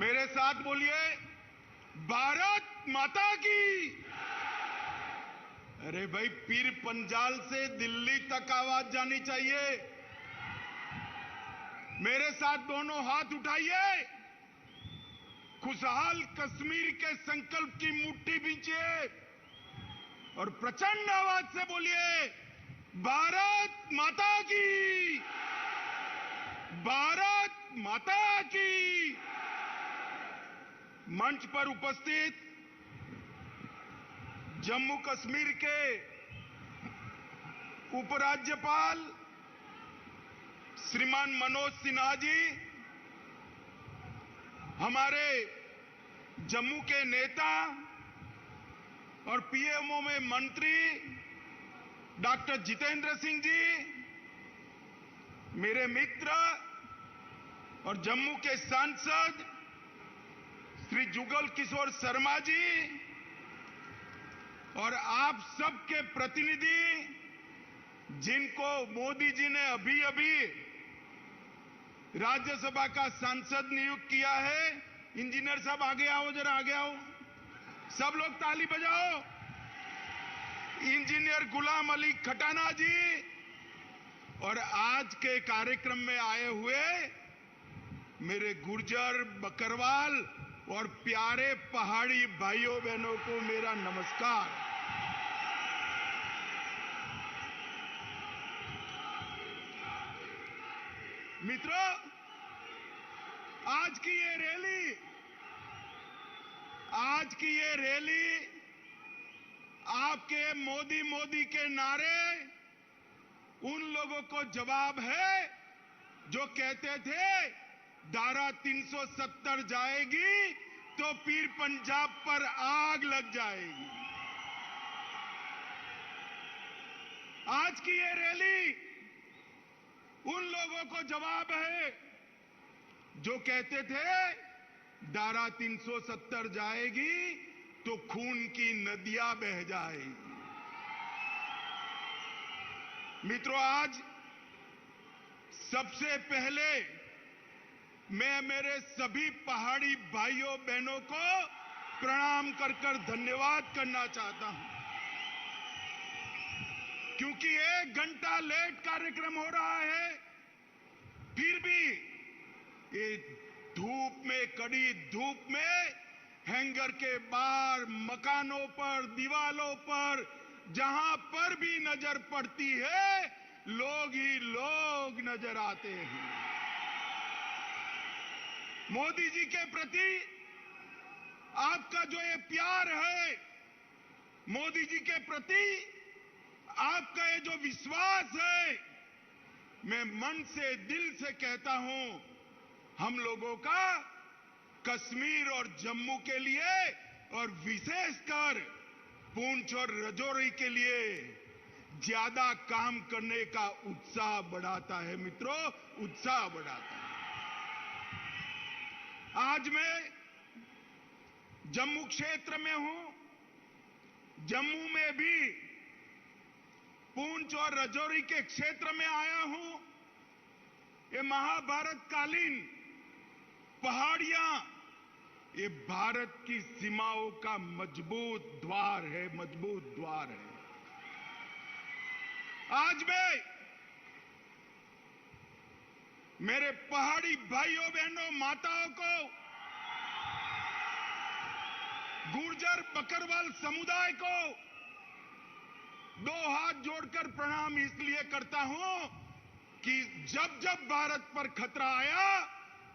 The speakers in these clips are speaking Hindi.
मेरे साथ बोलिए, भारत माता की। अरे भाई, पीर पंजाल से दिल्ली तक आवाज जानी चाहिए। मेरे साथ दोनों हाथ उठाइए, खुशहाल कश्मीर के संकल्प की मुट्ठी बींचिए और प्रचंड आवाज से बोलिए, भारत माता की, भारत माता की। मंच पर उपस्थित जम्मू कश्मीर के उपराज्यपाल श्रीमान मनोज सिन्हा जी, हमारे जम्मू के नेता और पीएमओ में मंत्री डॉक्टर जितेंद्र सिंह जी, मेरे मित्र और जम्मू के सांसद श्री जुगल किशोर शर्मा जी और आप सबके प्रतिनिधि, जिनको मोदी जी ने अभी अभी राज्यसभा का सांसद नियुक्त किया है। इंजीनियर साहब आगे आओ, जरा आगे आओ, सब लोग ताली बजाओ। इंजीनियर गुलाम अली खटाना जी और आज के कार्यक्रम में आए हुए मेरे गुर्जर, बकरवाल और प्यारे पहाड़ी भाइयों बहनों को मेरा नमस्कार। मित्रों, आज की ये रैली आपके मोदी मोदी के नारे उन लोगों को जवाब है जो कहते थे धारा 370 जाएगी तो पीर पंजाब पर आग लग जाएगी। आज की ये रैली उन लोगों को जवाब है जो कहते थे धारा 370 जाएगी तो खून की नदियां बह जाएगी। मित्रों, आज सबसे पहले मैं मेरे सभी पहाड़ी भाइयों बहनों को प्रणाम कर धन्यवाद करना चाहता हूं, क्योंकि 1 घंटा लेट कार्यक्रम हो रहा है, फिर भी ये धूप में, कड़ी धूप में, हैंगर के बाहर, मकानों पर, दीवालों पर, जहां पर भी नजर पड़ती है, लोग ही लोग नजर आते हैं। मोदी जी के प्रति आपका जो ये प्यार है, मोदी जी के प्रति आपका ये जो विश्वास है, मैं मन से, दिल से कहता हूं, हम लोगों का कश्मीर और जम्मू के लिए और विशेषकर पुंछ और राजौरी के लिए ज्यादा काम करने का उत्साह बढ़ाता है। मित्रों, उत्साह बढ़ाता है। आज मैं जम्मू क्षेत्र में हूं। जम्मू में भी पुंछ और राजौरी के क्षेत्र में आया हूं। ये महाभारत कालीन पहाड़ियां, ये भारत की सीमाओं का मजबूत द्वार है, मजबूत द्वार है। आज मैं मेरे पहाड़ी भाइयों बहनों, माताओं को, गुर्जर बकरवाल समुदाय को 2 हाथ जोड़कर प्रणाम इसलिए करता हूं कि जब जब भारत पर खतरा आया,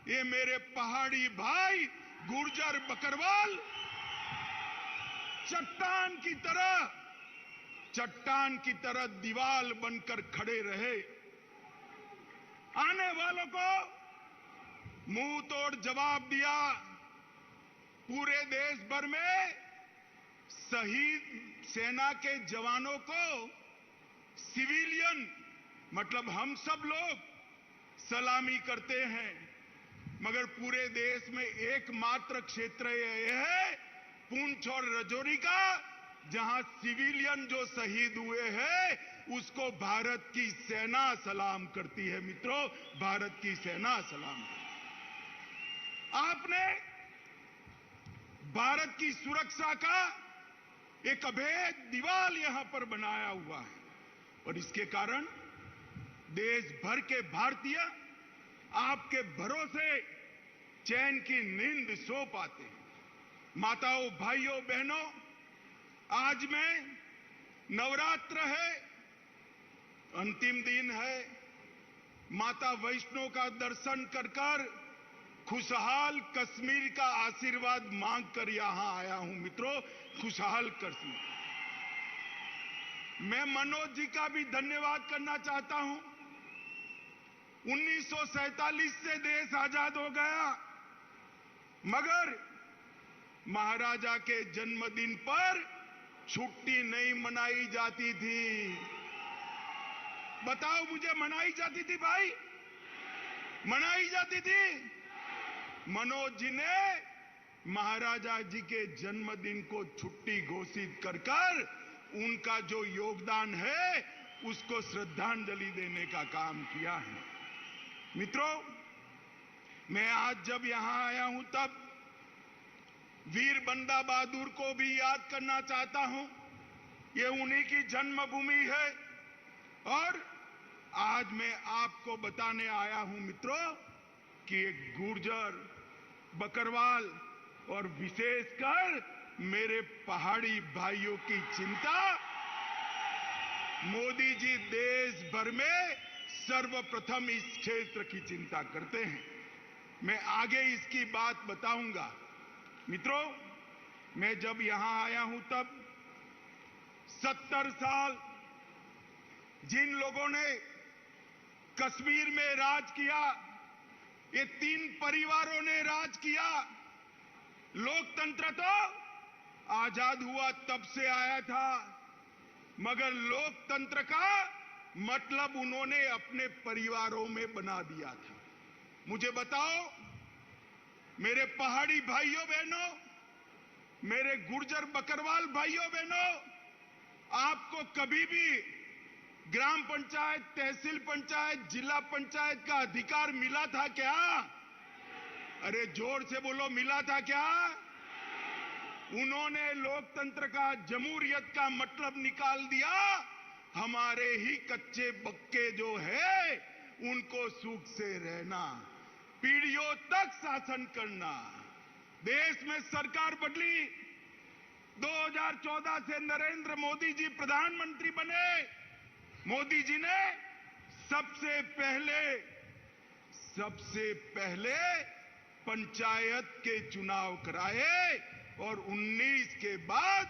ये मेरे पहाड़ी भाई गुर्जर बकरवाल चट्टान की तरह दीवार बनकर खड़े रहे। आने वालों को मुंह तोड़ जवाब दिया। पूरे देश भर में शहीद सेना के जवानों को सिविलियन, मतलब हम सब लोग सलामी करते हैं, मगर पूरे देश में एकमात्र क्षेत्र यह है पुंछ और राजौरी का, जहां सिविलियन जो शहीद हुए हैं उसको भारत की सेना सलाम करती है। मित्रों, भारत की सेना सलाम करती है। आपने भारत की सुरक्षा का एक अभेद दीवार यहां पर बनाया हुआ है और इसके कारण देश भर के भारतीय आपके भरोसे चैन की नींद सो पाते हैं। माताओं, भाइयों, बहनों, आज में नवरात्र है, अंतिम दिन है। माता वैष्णो का दर्शन कर खुशहाल कश्मीर का आशीर्वाद मांगकर यहां आया हूं मित्रों, खुशहाल कश्मीर। मैं मनोज जी का भी धन्यवाद करना चाहता हूं। 1947 से देश आजाद हो गया, मगर महाराजा के जन्मदिन पर छुट्टी नहीं मनाई जाती थी। बताओ मुझे, मनाई जाती थी भाई? मनाई जाती थी? मनोज जी ने महाराजा जी के जन्मदिन को छुट्टी घोषित कर उनका जो योगदान है उसको श्रद्धांजलि देने का काम किया है। मित्रों, मैं आज जब यहां आया हूं तब वीर बंदा बहादुर को भी याद करना चाहता हूं। ये उन्हीं की जन्मभूमि है और आज मैं आपको बताने आया हूं मित्रों कि एक गुर्जर, बकरवाल और विशेषकर मेरे पहाड़ी भाइयों की चिंता मोदी जी देश भर में सर्वप्रथम इस क्षेत्र की चिंता करते हैं। मैं आगे इसकी बात बताऊंगा। मित्रों, मैं जब यहां आया हूं तब 70 साल जिन लोगों ने कश्मीर में राज किया, ये 3 परिवारों ने राज किया। लोकतंत्र तो आजाद हुआ तब से आया था, मगर लोकतंत्र का मतलब उन्होंने अपने परिवारों में बना दिया था। मुझे बताओ मेरे पहाड़ी भाइयों बहनों, मेरे गुर्जर बकरवाल भाइयों बहनों, आपको कभी भी ग्राम पंचायत, तहसील पंचायत, जिला पंचायत का अधिकार मिला था क्या? अरे जोर से बोलो, मिला था क्या? उन्होंने लोकतंत्र का, जमहूरियत का मतलब निकाल दिया। हमारे ही कच्चे बक्के जो है उनको सुख से रहना, पीढ़ियों तक शासन करना। देश में सरकार बदली, 2014 से नरेंद्र मोदी जी प्रधानमंत्री बने। मोदी जी ने सबसे पहले पंचायत के चुनाव कराए और 19 के बाद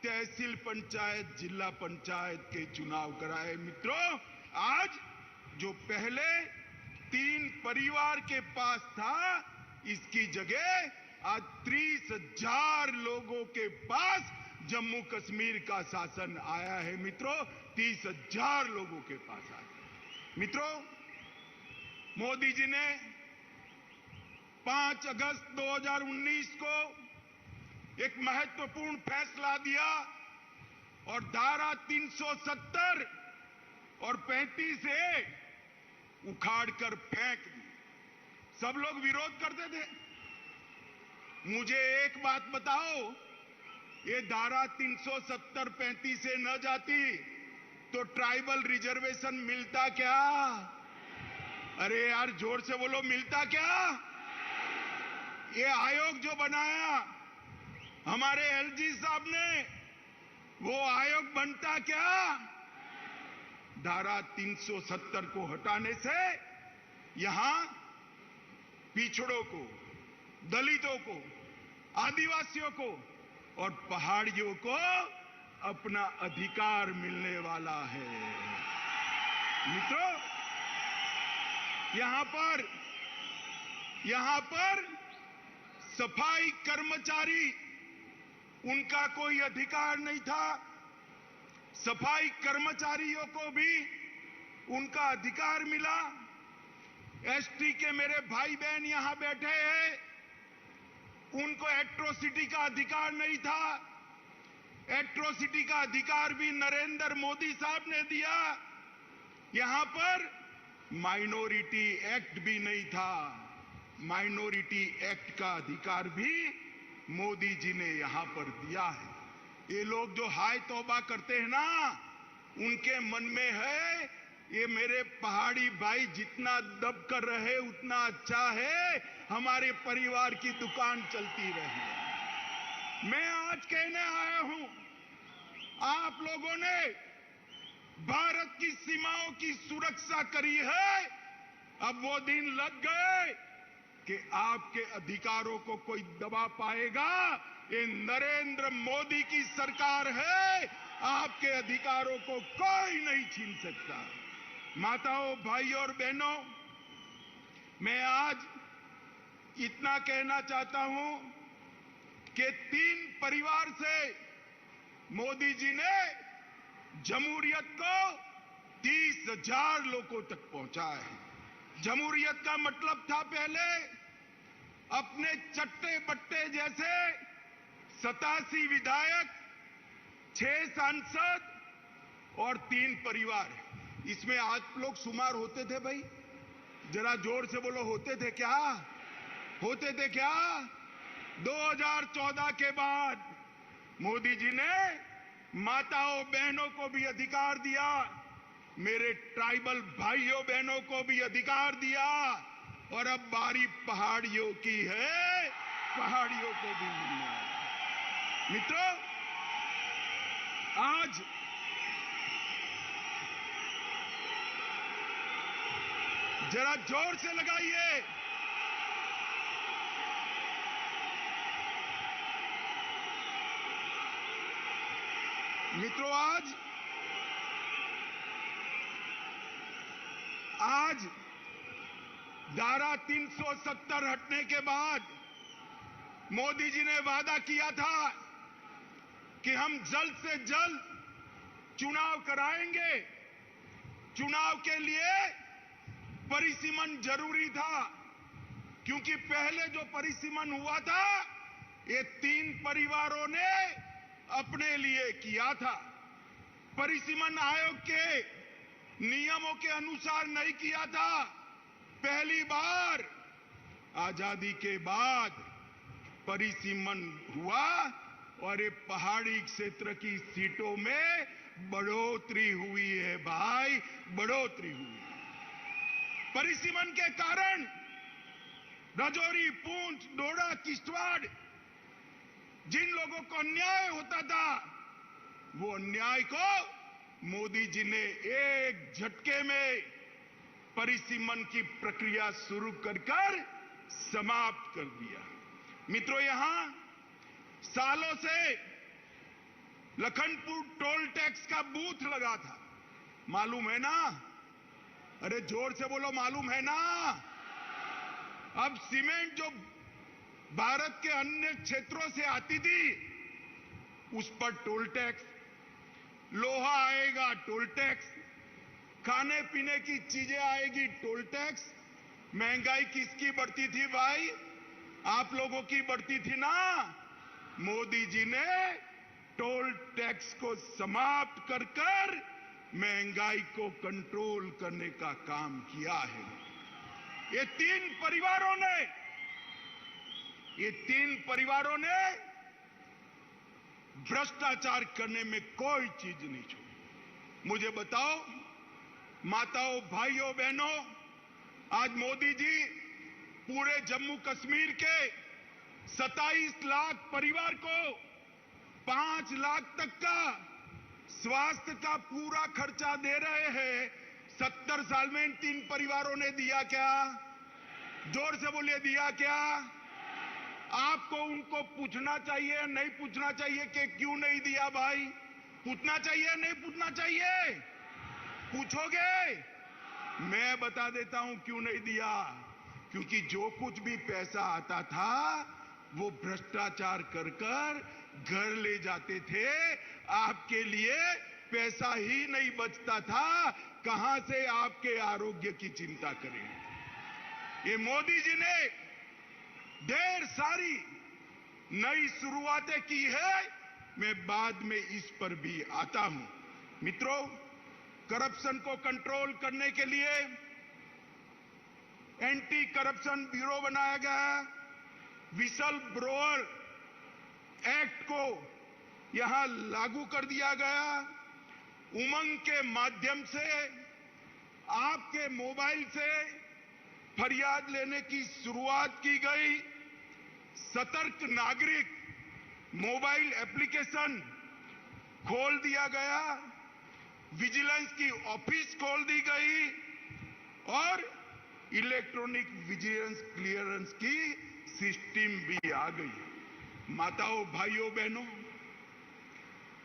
तहसील पंचायत, जिला पंचायत के चुनाव कराए। मित्रों, आज जो पहले 3 परिवार के पास था, इसकी जगह आज 30,000 लोगों के पास जम्मू कश्मीर का शासन आया है। मित्रों, 30,000 लोगों के पास आया। मित्रों, मोदी जी ने 5 अगस्त 2019 को एक महत्वपूर्ण फैसला दिया और धारा 370 और 35 से उखाड़कर फेंक दी। सब लोग विरोध करते थे। मुझे एक बात बताओ, ये धारा 370, 35 से न जाती तो ट्राइबल रिजर्वेशन मिलता क्या? अरे यार जोर से बोलो, मिलता क्या? ये आयोग जो बनाया हमारे एलजी साहब ने, वो आयोग बनता क्या? धारा 370 को हटाने से यहां पिछड़ों को, दलितों को, आदिवासियों को और पहाड़ियों को अपना अधिकार मिलने वाला है। मित्रों, यहां पर सफाई कर्मचारी, उनका कोई अधिकार नहीं था। सफाई कर्मचारियों को भी उनका अधिकार मिला। एसटी के मेरे भाई बहन यहां बैठे हैं, उनको एट्रोसिटी का अधिकार नहीं था। एट्रोसिटी का अधिकार भी नरेंद्र मोदी साहब ने दिया। यहां पर माइनॉरिटी एक्ट भी नहीं था। माइनॉरिटी एक्ट का अधिकार भी मोदी जी ने यहां पर दिया है। ये लोग जो हाय तौबा करते हैं ना, उनके मन में है ये मेरे पहाड़ी भाई जितना दब कर रहे उतना अच्छा है, हमारे परिवार की दुकान चलती रही। मैं आज कहने आया हूं, आप लोगों ने भारत की सीमाओं की सुरक्षा करी है, अब वो दिन लग गए कि आपके अधिकारों को कोई दबा पाएगा। ये नरेंद्र मोदी की सरकार है, आपके अधिकारों को कोई नहीं छीन सकता। माताओं, भाइयों और बहनों, मैं आज इतना कहना चाहता हूं कि 3 परिवार से मोदी जी ने जमहूरियत को 30,000 लोगों तक पहुंचाया है। जमहूरियत का मतलब था पहले अपने चट्टे बट्टे जैसे 87 विधायक, 6 सांसद और 3 परिवार। इसमें आप लोग शुमार होते थे भाई? जरा जोर से बोलो, होते थे क्या? होते थे क्या? 2014 के बाद मोदी जी ने माताओं बहनों को भी अधिकार दिया, मेरे ट्राइबल भाइयों बहनों को भी अधिकार दिया, और अब बारी पहाड़ियों की है, पहाड़ियों को भी मिलने वाला। मित्रों, आज जरा जोर से लगाइए। मित्रों, आज धारा 370 हटने के बाद मोदी जी ने वादा किया था कि हम जल्द से जल्द चुनाव कराएंगे। चुनाव के लिए परिसीमन जरूरी था, क्योंकि पहले जो परिसीमन हुआ था ये 3 परिवारों ने अपने लिए किया था। परिसीमन आयोग के नियमों के अनुसार नहीं किया था। पहली बार आजादी के बाद परिसीमन हुआ और ये पहाड़ी क्षेत्र की सीटों में बढ़ोतरी हुई है भाई, बढ़ोतरी हुई है। परिसीमन के कारण राजौरी, पूंछ, डोडा, किश्तवाड़ जिन लोगों को अन्याय होता था, वो अन्याय को मोदी जी ने एक झटके में परिसीमन की प्रक्रिया शुरू कर समाप्त कर दिया। मित्रों, यहां सालों से लखनपुर टोल टैक्स का बूथ लगा था, मालूम है ना? अरे जोर से बोलो, मालूम है ना? अब सीमेंट जो भारत के अन्य क्षेत्रों से आती थी उस पर टोल टैक्स, लोहा आएगा टोल टैक्स, खाने पीने की चीजें आएगी टोल टैक्स। महंगाई किसकी बढ़ती थी भाई? आप लोगों की बढ़ती थी ना। मोदी जी ने टोल टैक्स को समाप्त कर महंगाई को कंट्रोल करने का काम किया है। ये 3 परिवारों ने भ्रष्टाचार करने में कोई चीज नहीं छोड़ी। मुझे बताओ माताओं, भाइयों, बहनों, आज मोदी जी पूरे जम्मू कश्मीर के 27 लाख परिवार को 5 लाख तक का स्वास्थ्य का पूरा खर्चा दे रहे हैं। 70 साल में इन 3 परिवारों ने दिया क्या? जोर से बोलिए, दिया क्या? आपको उनको पूछना चाहिए, नहीं पूछना चाहिए कि क्यों नहीं दिया भाई? पूछना चाहिए, नहीं पूछना चाहिए? पूछोगे? मैं बता देता हूं क्यों नहीं दिया। क्योंकि जो कुछ भी पैसा आता था वो भ्रष्टाचार कर घर ले जाते थे। आपके लिए पैसा ही नहीं बचता था, कहां से आपके आरोग्य की चिंता करें। ये मोदी जी ने ढेर सारी नई शुरुआतें की है, मैं बाद में इस पर भी आता हूं। मित्रों, करप्शन को कंट्रोल करने के लिए एंटी करप्शन ब्यूरो बनाया गया है। विसल ब्रोअर एक्ट को यहां लागू कर दिया गया। उमंग के माध्यम से आपके मोबाइल से फरियाद लेने की शुरुआत की गई। सतर्क नागरिक मोबाइल एप्लीकेशन खोल दिया गया, विजिलेंस की ऑफिस खोल दी गई और इलेक्ट्रॉनिक विजिलेंस क्लियरेंस की सिस्टम भी आ गई। माताओं, भाइयों, बहनों,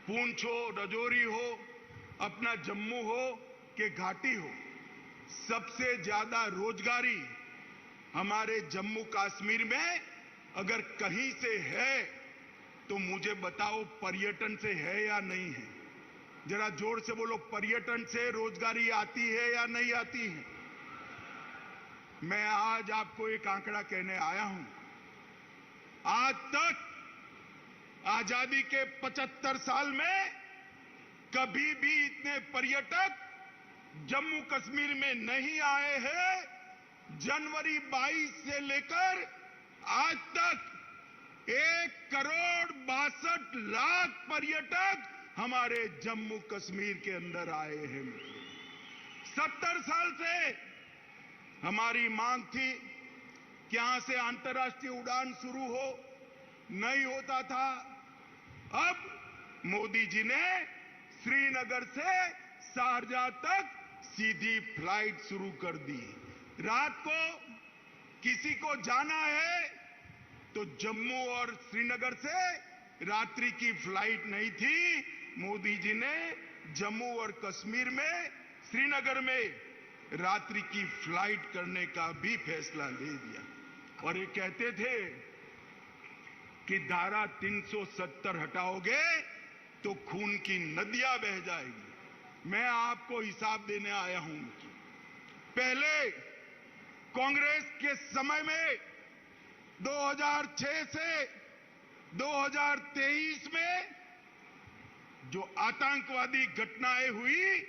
पूंछ हो, राजौरी हो, अपना जम्मू हो कि घाटी हो, सबसे ज्यादा रोजगारी हमारे जम्मू कश्मीर में अगर कहीं से है तो मुझे बताओ, पर्यटन से है या नहीं है? जरा जोर से बोलो, पर्यटन से रोजगारी आती है या नहीं आती है? मैं आज आपको एक आंकड़ा कहने आया हूं। आज तक आजादी के 75 साल में कभी भी इतने पर्यटक जम्मू कश्मीर में नहीं आए हैं। जनवरी 22 से लेकर आज तक 1,62,00,000 पर्यटक हमारे जम्मू कश्मीर के अंदर आए हैं। 70 साल से हमारी मांग थी कि यहां से अंतर्राष्ट्रीय उड़ान शुरू हो, नहीं होता था। अब मोदी जी ने श्रीनगर से शारजाह तक सीधी फ्लाइट शुरू कर दी। रात को किसी को जाना है तो जम्मू और श्रीनगर से रात्रि की फ्लाइट नहीं थी। मोदी जी ने जम्मू और कश्मीर में, श्रीनगर में रात्रि की फ्लाइट करने का भी फैसला ले दिया। और ये कहते थे कि धारा 370 हटाओगे तो खून की नदियां बह जाएगी। मैं आपको हिसाब देने आया हूं। पहले कांग्रेस के समय में 2006 से 2023 में जो आतंकवादी घटनाएं हुई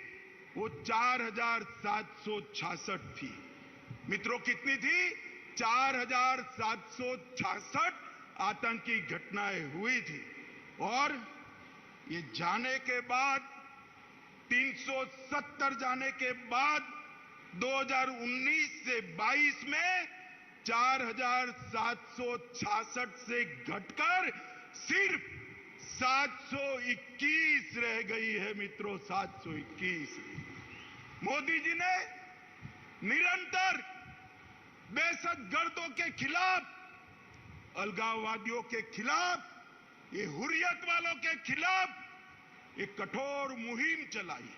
वो 4,766 थी। मित्रों, कितनी थी? 4,766 आतंकी घटनाएं हुई थी। और ये जाने के बाद, 370 जाने के बाद 2019 से 22 में 4,766 से घटकर सिर्फ 721 रह गई है। मित्रों, 721। मोदी जी ने निरंतर दहशतगर्दों के खिलाफ, अलगाववादियों के खिलाफ, ये हुर्रियत वालों के खिलाफ एक कठोर मुहिम चलाई।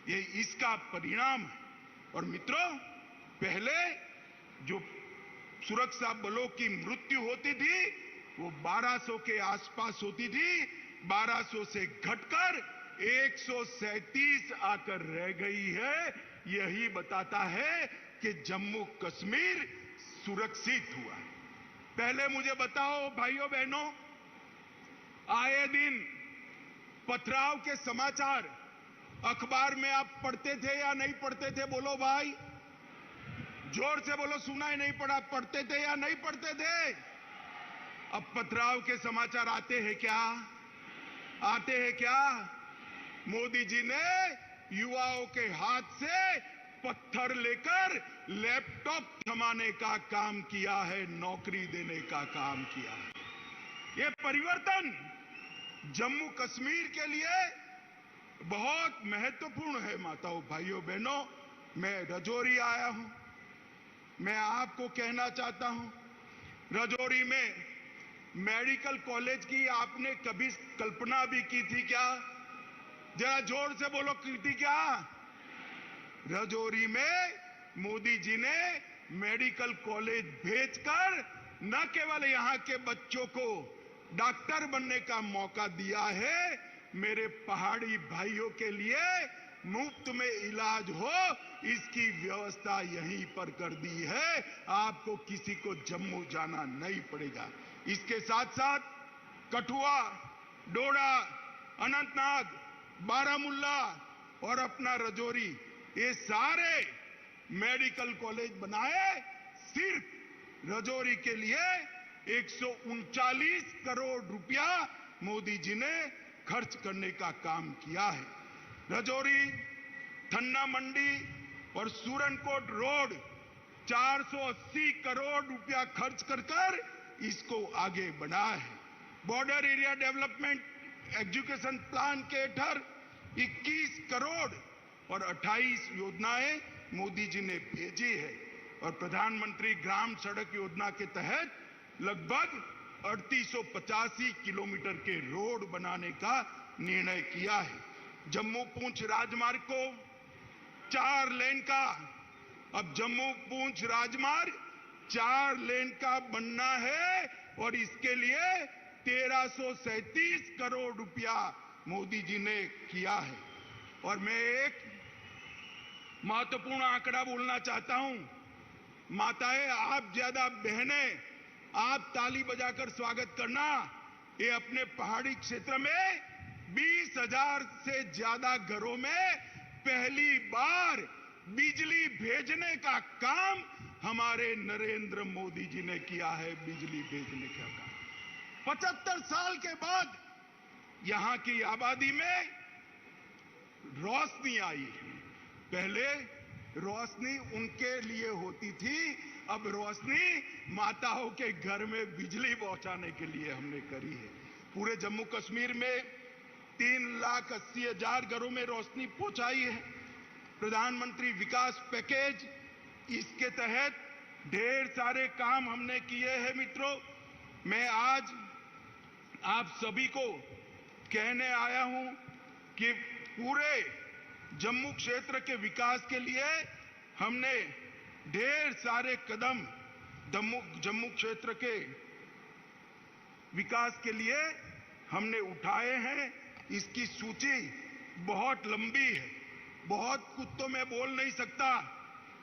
ये इसका परिणाम है। और मित्रों, पहले जो सुरक्षा बलों की मृत्यु होती थी वो 1200 के आसपास होती थी। 1200 से घटकर 137 आकर रह गई है। यही बताता है कि जम्मू कश्मीर सुरक्षित हुआ। पहले मुझे बताओ भाइयों बहनों, आए दिन पथराव के समाचार अखबार में आप पढ़ते थे या नहीं पढ़ते थे? बोलो भाई, जोर से बोलो। सुना ही नहीं पड़ा। पढ़ते थे या नहीं पढ़ते थे? अब पथराव के समाचार आते हैं क्या? आते हैं क्या? मोदी जी ने युवाओं के हाथ से पत्थर लेकर लैपटॉप थमाने का काम किया है, नौकरी देने का काम किया है। ये परिवर्तन जम्मू कश्मीर के लिए बहुत महत्वपूर्ण है। माताओं, भाइयों, बहनों, मैं राजौरी आया हूं। मैं आपको कहना चाहता हूं, राजौरी में मेडिकल कॉलेज की आपने कभी कल्पना भी की थी क्या? जरा जोर से बोलो, की थी क्या? राजौरी में मोदी जी ने मेडिकल कॉलेज भेजकर न केवल यहां के बच्चों को डॉक्टर बनने का मौका दिया है, मेरे पहाड़ी भाइयों के लिए मुफ्त में इलाज हो इसकी व्यवस्था यहीं पर कर दी है। आपको किसी को जम्मू जाना नहीं पड़ेगा। इसके साथ साथ कठुआ, डोडा, अनंतनाग, बारामुल्ला और अपना राजौरी, ये सारे मेडिकल कॉलेज बनाए सिर्फ राजौरी के लिए 139 करोड़ रुपया मोदी जी ने खर्च करने का काम किया है। रजौरी, थन्ना मंडी और सूरनकोट रोड 480 करोड़ रुपया खर्च कर इसको आगे बढ़ाया है। Border area development education plan के तहत 21 करोड़ और 28 योजनाएं मोदी जी ने भेजी है और प्रधानमंत्री ग्राम सड़क योजना के तहत लगभग 3885 किलोमीटर के रोड बनाने का निर्णय किया है। जम्मू पूंछ राजमार्ग को 4 लेन का, अब जम्मू पूंछ राजमार्ग 4 लेन का बनना है और इसके लिए 1337 करोड़ रुपया मोदी जी ने किया है। और मैं एक महत्वपूर्ण आंकड़ा बोलना चाहता हूं। माताएं, आप ज्यादा बहनें, आप ताली बजाकर स्वागत करना। ये अपने पहाड़ी क्षेत्र में 20,000 से ज्यादा घरों में पहली बार बिजली भेजने का काम हमारे नरेंद्र मोदी जी ने किया है। बिजली भेजने का काम 75 साल के बाद यहां की आबादी में रोशनी आई है। पहले रोशनी उनके लिए होती थी, अब रोशनी माताओं के घर में बिजली पहुंचाने के लिए हमने करी है। पूरे जम्मू कश्मीर में 3,80,000 घरों में रोशनी पहुंचाई है। प्रधानमंत्री विकास पैकेज, इसके तहत ढेर सारे काम हमने किए हैं। मित्रों, मैं आज आप सभी को कहने आया हूं कि पूरे जम्मू क्षेत्र के विकास के लिए हमने ढेर सारे कदम जम्मू क्षेत्र के विकास के लिए हमने उठाए हैं। इसकी सूची बहुत लंबी है, बहुत कुछ तो मैं बोल नहीं सकता,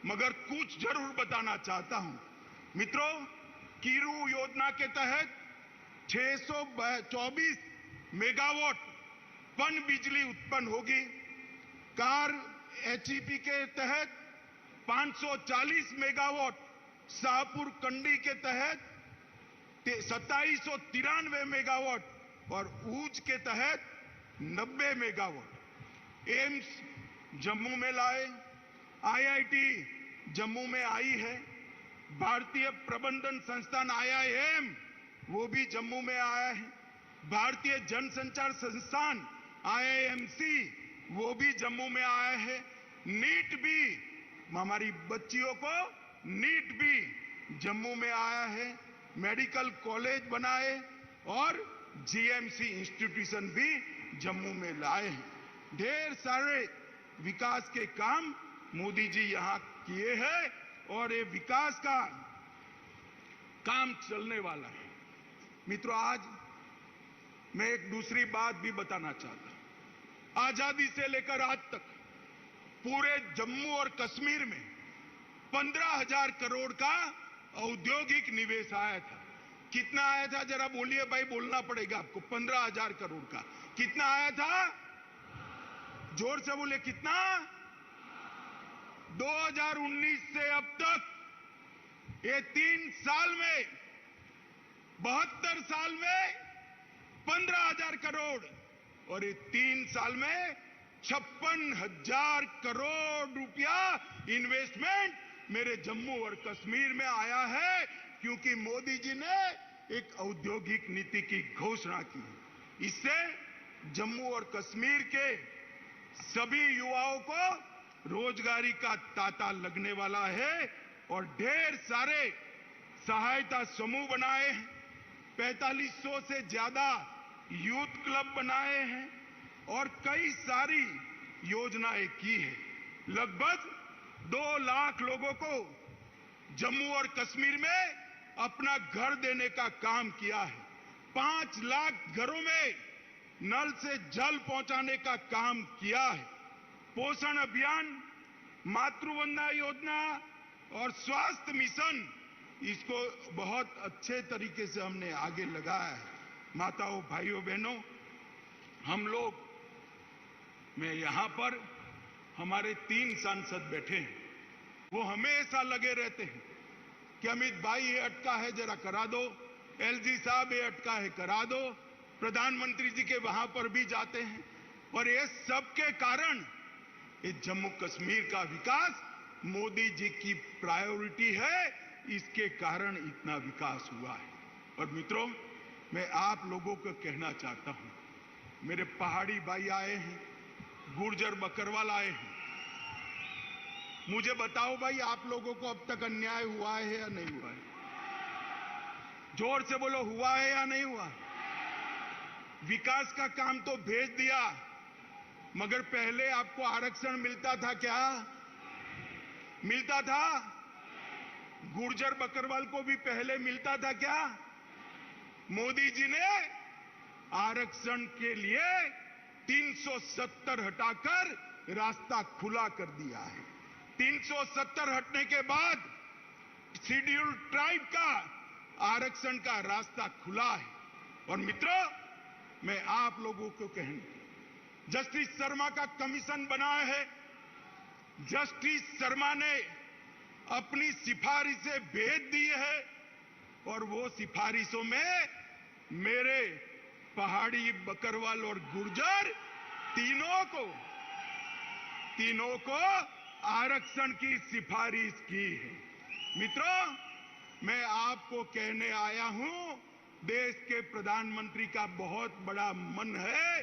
मगर कुछ जरूर बताना चाहता हूं। मित्रों, कीरू योजना के तहत 624 मेगावाट पन बिजली उत्पन्न होगी। कार एचईपी के तहत 540 मेगावाट, शाहपुर कंडी के तहत 2793 मेगावाट और ऊंच के तहत 90 मेगावाट। एम्स जम्मू में लाए, आईआईटी जम्मू में आई है, भारतीय प्रबंधन संस्थान IIM वो भी जम्मू में आया है, भारतीय जनसंचार संस्थान IIMC वो भी जम्मू में आया है, नीट भी, हमारी बच्चियों को नीट भी जम्मू में आया है, मेडिकल कॉलेज बनाए और GMC इंस्टीट्यूशन भी जम्मू में लाए हैं। ढेर सारे विकास के काम मोदी जी यहां किए हैं और ये विकास का काम चलने वाला है। मित्रों, आज मैं एक दूसरी बात भी बताना चाहता हूं। आजादी से लेकर आज तक पूरे जम्मू और कश्मीर में 15,000 करोड़ का औद्योगिक निवेश आया था। कितना आया था जरा बोलिए भाई, बोलना पड़ेगा आपको। 15,000 करोड़ का कितना आया था? जोर से बोले, कितना? 2019 से अब तक ये 3 साल में, 72 साल में 15,000 करोड़ और ये 3 साल में 56,000 करोड़ रुपया इन्वेस्टमेंट मेरे जम्मू और कश्मीर में आया है, क्योंकि मोदी जी ने एक औद्योगिक नीति की घोषणा की। इससे जम्मू और कश्मीर के सभी युवाओं को रोजगारी का तांता लगने वाला है और ढेर सारे सहायता समूह बनाए हैं, 4500 से ज्यादा यूथ क्लब बनाए हैं और कई सारी योजनाएं की है। लगभग 2 लाख लोगों को जम्मू और कश्मीर में अपना घर देने का काम किया है। 5 लाख घरों में नल से जल पहुंचाने का काम किया है। पोषण अभियान, मातृवंदना योजना और स्वास्थ्य मिशन, इसको बहुत अच्छे तरीके से हमने आगे लगाया है। माताओं, भाइयों, बहनों, हम लोग, मैं यहां पर, हमारे 3 सांसद बैठे हैं, वो हमेशा लगे रहते हैं कि अमित भाई ये अटका है, जरा करा दो, एलजी साहब ये अटका है करा दो, प्रधानमंत्री जी के वहां पर भी जाते हैं। और ये सब के कारण ये जम्मू कश्मीर का विकास मोदी जी की प्रायोरिटी है, इसके कारण इतना विकास हुआ है। और मित्रों, मैं आप लोगों को कहना चाहता हूं, मेरे पहाड़ी भाई आए हैं, गुर्जर बकरवाल आए हैं, मुझे बताओ भाई, आप लोगों को अब तक अन्याय हुआ है या नहीं हुआ है? जोर से बोलो, हुआ है या नहीं हुआ? विकास का काम तो भेज दिया, मगर पहले आपको आरक्षण मिलता था क्या? मिलता था? गुर्जर बकरवाल को भी पहले मिलता था क्या? मोदी जी ने आरक्षण के लिए 370 हटाकर रास्ता खुला कर दिया है। 370 हटने के बाद शेड्यूल्ड ट्राइब का आरक्षण का रास्ता खुला है। और मित्रों, मैं आप लोगों को कहूं, जस्टिस शर्मा का कमीशन बनाया है। जस्टिस शर्मा ने अपनी सिफारिशें भेज दी है और वो सिफारिशों में मेरे पहाड़ी, बकरवाल और गुर्जर तीनों को आरक्षण की सिफारिश की है। मित्रों, मैं आपको कहने आया हूं, देश के प्रधानमंत्री का बहुत बड़ा मन है,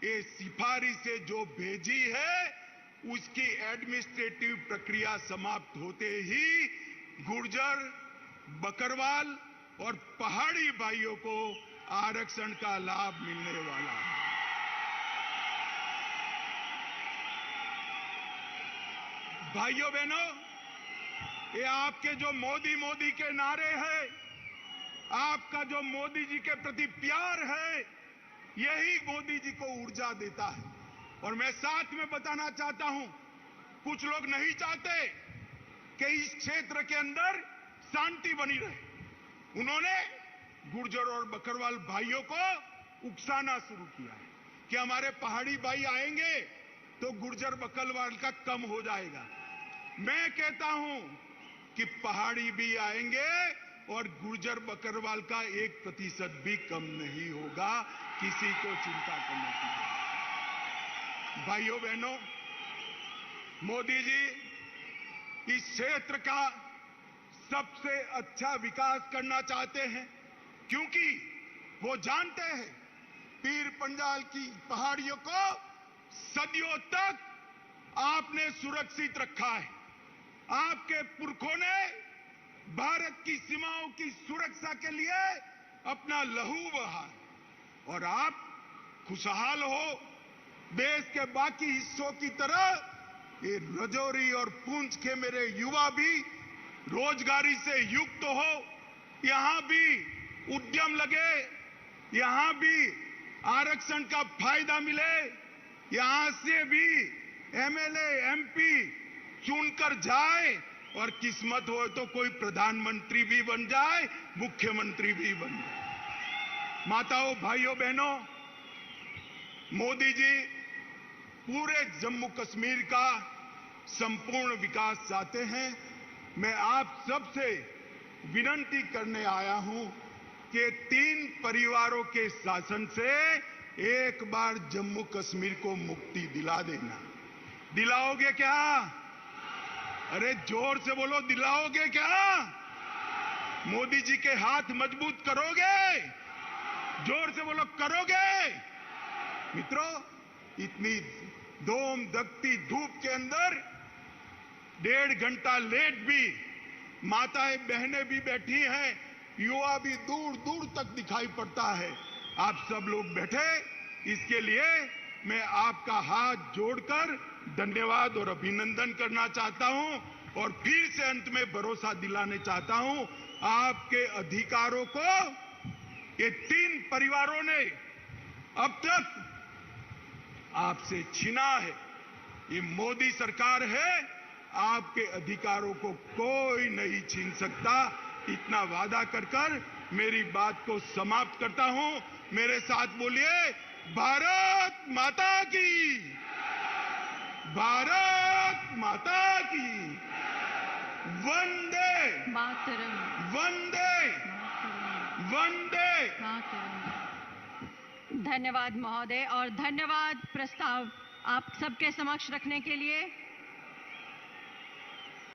ये सिफारिशें जो भेजी है उसकी एडमिनिस्ट्रेटिव प्रक्रिया समाप्त होते ही गुर्जर, बकरवाल और पहाड़ी भाइयों को आरक्षण का लाभ मिलने वाला है। भाइयों बहनों, ये आपके जो मोदी के नारे हैं, आपका जो मोदी जी के प्रति प्यार है, यही मोदी जी को ऊर्जा देता है। और मैं साथ में बताना चाहता हूं, कुछ लोग नहीं चाहते कि इस क्षेत्र के अंदर शांति बनी रहे। उन्होंने गुर्जर और बकरवाल भाइयों को उकसाना शुरू किया है कि हमारे पहाड़ी भाई आएंगे तो गुर्जर बकरवाल का कम हो जाएगा। मैं कहता हूं कि पहाड़ी भी आएंगे और गुर्जर बकरवाल का 1% भी कम नहीं होगा, किसी को चिंता करने की जरूरत नहीं। भाइयों बहनों, मोदी जी इस क्षेत्र का सबसे अच्छा विकास करना चाहते हैं, क्योंकि वो जानते हैं पीर पंजाल की पहाड़ियों को सदियों तक आपने सुरक्षित रखा है। आपके पुरखों ने भारत की सीमाओं की सुरक्षा के लिए अपना लहू बहा और आप खुशहाल हो। देश के बाकी हिस्सों की तरह ये राजौरी और पुंछ के मेरे युवा भी रोजगारी से युक्त हो, यहां भी उद्यम लगे, यहां भी आरक्षण का फायदा मिले, यहां से भी एमएलए, एमपी चुनकर जाए और किस्मत हो तो कोई प्रधानमंत्री भी बन जाए, मुख्यमंत्री भी बन जाए। माताओं, भाइयों, बहनों, मोदी जी पूरे जम्मू कश्मीर का संपूर्ण विकास चाहते हैं। मैं आप सबसे विनती करने आया हूं कि 3 परिवारों के शासन से एक बार जम्मू कश्मीर को मुक्ति दिला देना। दिलाओगे क्या? अरे जोर से बोलो, दिलाओगे क्या? मोदी जी के हाथ मजबूत करोगे? जोर से बोलो, करोगे? मित्रों, इतनी धूम धकती धूप के अंदर 1.5 घंटा लेट भी माताएं बहनें भी बैठी हैं, युवा भी दूर दूर तक दिखाई पड़ता है। आप सब लोग बैठे, इसके लिए मैं आपका हाथ जोड़कर धन्यवाद और अभिनंदन करना चाहता हूं और फिर से अंत में भरोसा दिलाने चाहता हूं, आपके अधिकारों को ये 3 परिवारों ने अब तक आपसे छीना है। ये मोदी सरकार है, आपके अधिकारों को कोई नहीं छीन सकता। इतना वादा कर मेरी बात को समाप्त करता हूं। मेरे साथ बोलिए, भारत माता की, भारत माता की, वंदे मातरम, वंदे वंदे। धन्यवाद महोदय, और धन्यवाद प्रस्ताव आप सबके समक्ष रखने के लिए।